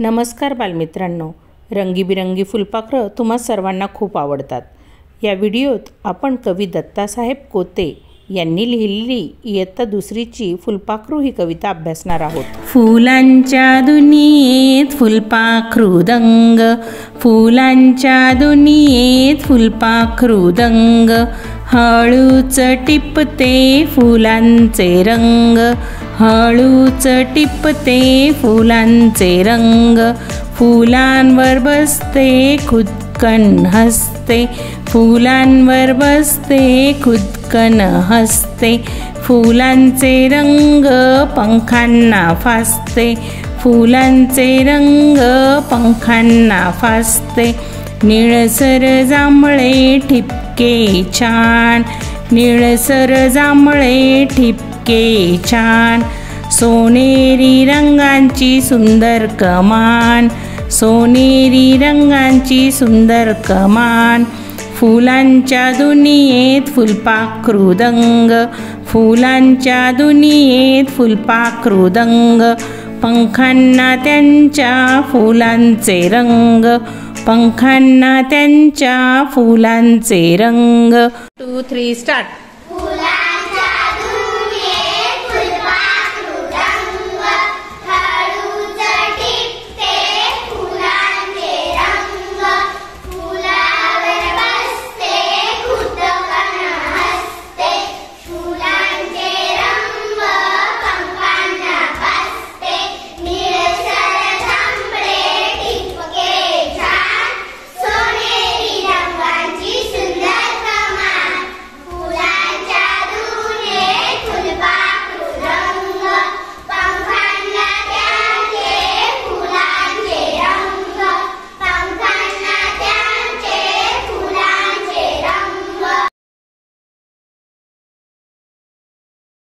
नमस्कार बालमित्रांनो, रंगीबिरंगी फुलपाखरं तुम्हा सर्वांना खूप आवडतात। या व्हिडिओत आपण कवी दत्तासाहेब कोते यांनी लिहिलेली इयत्ता दुसरीची फुलपाखरू ही कविता अभ्यासणार आहोत। फुलांच्या दुनियेत फुलपाखरू दंग, फुलांच्या दुनियेत फुलपाखरू दंग, हळूच टिपते फुलांचे रंग, हळूच टिपते फुलांचे रंग, फुलांवर बसते खुदकन हसते, फुलांवर बसते खुदकन हसते, फुलांचे रंग पंखांना फासते, फुलांचे रंग पंखांना फासते, निळसर जांभळे ठिपके छान, निळसर जांभळे ठिपके छान, सोनेरी रंगांची सुंदर कमान, सोनेरी रंगांची सुंदर कमान, फुलांच्या दुनियेत फुलपाखरू दंग, फुलांच्या दुनियेत फुलपाखरू दंग, पंखांना त्यांच्या फुलांचे रंग, पंखांना त्यांच्या फुलांचे रंग। 2 3 स्टार्ट।